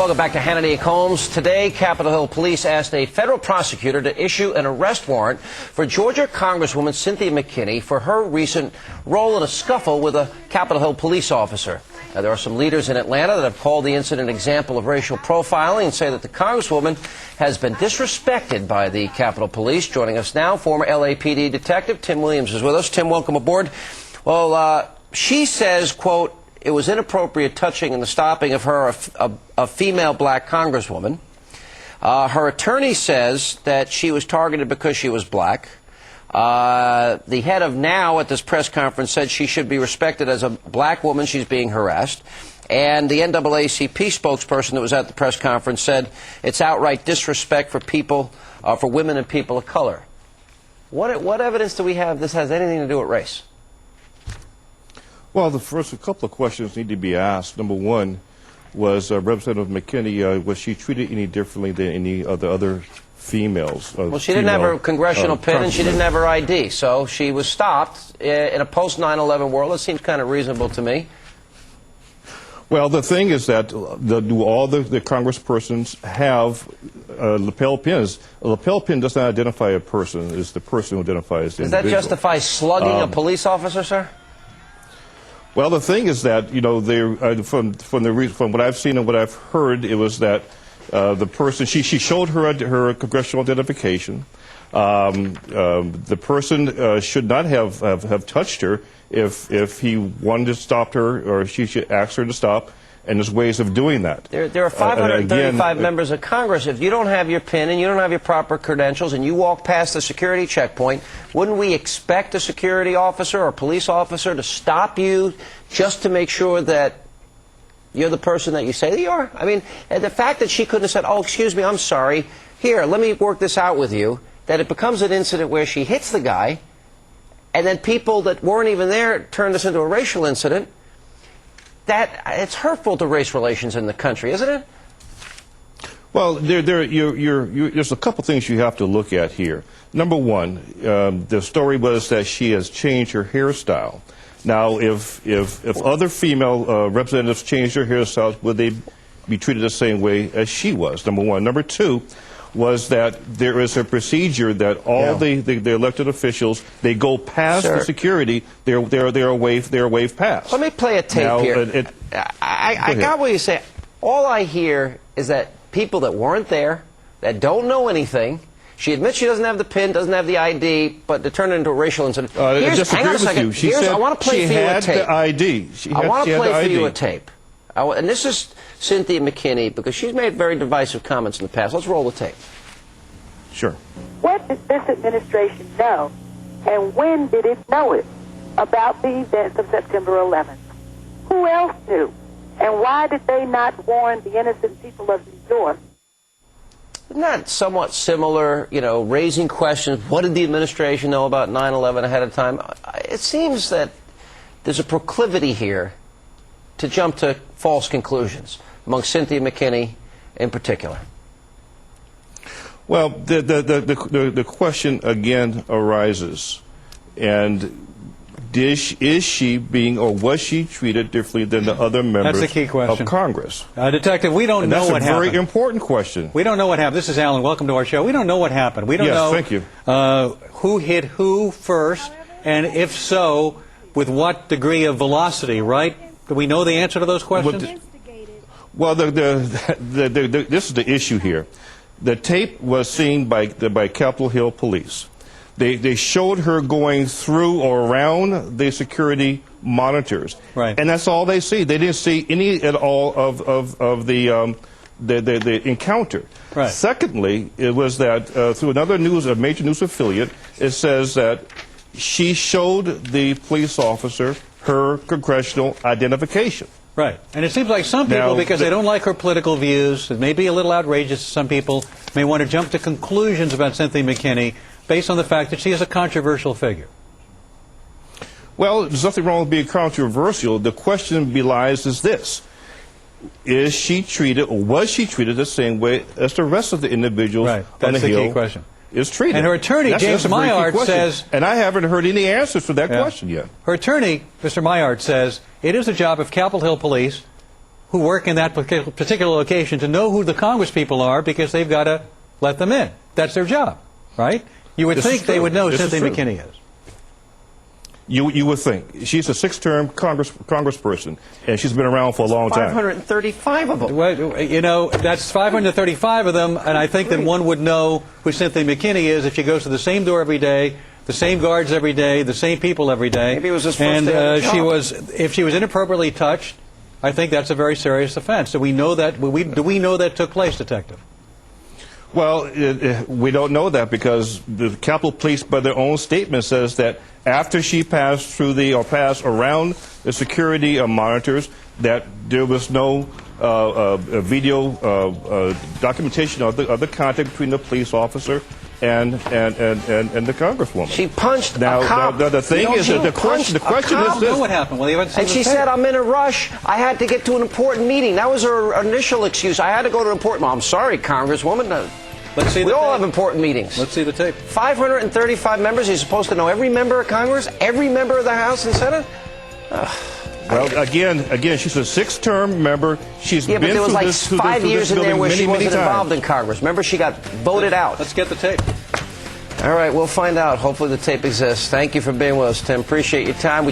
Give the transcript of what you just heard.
Welcome back to Hannity and Combs. Today, Capitol Hill police asked a federal prosecutor to issue an arrest warrant for Georgia Congresswoman Cynthia McKinney for her recent role in a scuffle with a Capitol Hill police officer. Now, there are some leaders in Atlanta that have called the incident an example of racial profiling and say that the Congresswoman has been disrespected by the Capitol Police. Joining us now, former LAPD detective Tim Williams is with us. Tim, welcome aboard. Well, she says, quote, it was inappropriate touching and the stopping of her, a female black congresswoman. Her attorney says that she was targeted because she was black. The head of NOW at this press conference said she should be respected as a black woman. She's being harassed. And the NAACP spokesperson that was at the press conference said it's outright disrespect for people, for women and people of color. What evidence do we have this has anything to do with race? Well, a couple of questions need to be asked. Number one was Representative McKinney, was she treated any differently than any of the other females? Well, she didn't have her congressional pin and she didn't have her ID, so she was stopped in a post-9/11 world. It seems kind of reasonable to me. Well, the thing is that do all the congresspersons have lapel pins? A lapel pin does not identify a person. It's the person who identifies the individual. Does that justify slugging a police officer, sir? Well, the thing is that, you know, from what I've seen and what I've heard, it was that the person, she showed her congressional identification. The person should not have touched her if he wanted to stop her, or she should ask her to stop. And there's ways of doing that. There are 535 members of Congress. If you don't have your PIN and you don't have your proper credentials and you walk past the security checkpoint, wouldn't we expect a security officer or police officer to stop you just to make sure that you're the person that you say that you are? I mean, the fact that she couldn't have said, oh, excuse me, I'm sorry, here, let me work this out with you, that it becomes an incident where she hits the guy, and then people that weren't even there turn this into a racial incident. It's hurtful to race relations in the country, isn't it? Well, there's a couple things you have to look at here. Number one, the story was that she has changed her hairstyle. Now, if other female representatives changed their hairstyles, would they be treated the same way as she was? Number one. Number two was that there is a procedure that all the elected officials, they go past the security, they're waved past. Let me play a tape now, here. I got what you say. All I hear is that people that weren't there, that don't know anything, she admits she doesn't have the PIN, doesn't have the ID, but to turn it into a racial incident. Hang on a second. I want to play for you a tape. The ID. I want to play for you a tape. And this is Cynthia McKinney, because she's made very divisive comments in the past. Let's roll the tape. Sure. What did this administration know, and when did it know it about the events of September 11th? Who else knew? And why did they not warn the innocent people of New York? Isn't that somewhat similar, you know, raising questions? What did the administration know about 9/11 ahead of time? It seems that there's a proclivity here to jump to false conclusions among Cynthia McKinney in particular. Well, the question again arises, and is she being, or was she treated differently than the other members That's the key question. of Congress? Detective, we don't know what happened. That's a very important question. We don't know what happened. This is Alan. Welcome to our show. We don't know what happened. We don't know thank you. Who hit who first, and if so, with what degree of velocity, right? Do we know the answer to those questions? Well, this is the issue here. The tape was seen by Capitol Hill police. They showed her going through or around the security monitors, right? And that's all they see. They didn't see any at all of the encounter. Right. Secondly, it was that through another a major news affiliate, it says that she showed the police officer her congressional identification. Right. And it seems like some people, because they don't like her political views, it may be a little outrageous to some people, may want to jump to conclusions about Cynthia McKinney based on the fact that she is a controversial figure. Well, there's nothing wrong with being controversial. The question belies is this. Is she treated, or was she treated the same way as the rest of the individuals on the Hill? That's the key question. Is treated. And her attorney, James Maillard, says... And I haven't heard any answers to that question yet. Her attorney, Mr. Maillard, says it is the job of Capitol Hill Police, who work in that particular location to know who the Congress people are because they've got to let them in. That's their job, right? You would think they would know who Cynthia McKinney is. You would think. She's a six-term congressperson, and she's been around for a long time. 535 of them. Well, you know, that's 535 of them, and I think that one would know who Cynthia McKinney is if she goes to the same door every day, the same guards every day, the same people every day. Maybe it was his first and day on the job. if she was inappropriately touched, I think that's a very serious offense. Do we know that? Do we know that took place, Detective? Well, we don't know that because the Capitol Police, by their own statement, says that after she passed passed around the security monitors, that there was no video documentation of the contact between the police officer and the congresswoman. She punched now, a cop. Now, the thing is, the question is this. What happened? Well, and she said, I'm in a rush. I had to get to an important meeting. That was her initial excuse. I had to go to an important meeting. I'm sorry, Congresswoman. Let's see the we tape. all have important meetings. Let's see the tape. 535 members. You're supposed to know every member of Congress, every member of the House and Senate? Well, again, she's a six-term member. She's yeah, but been there was like through 5 years in there where she wasn't times. involved in Congress. Remember, she got voted out. Let's get the tape. All right, we'll find out. Hopefully the tape exists. Thank you for being with us, Tim. Appreciate your time.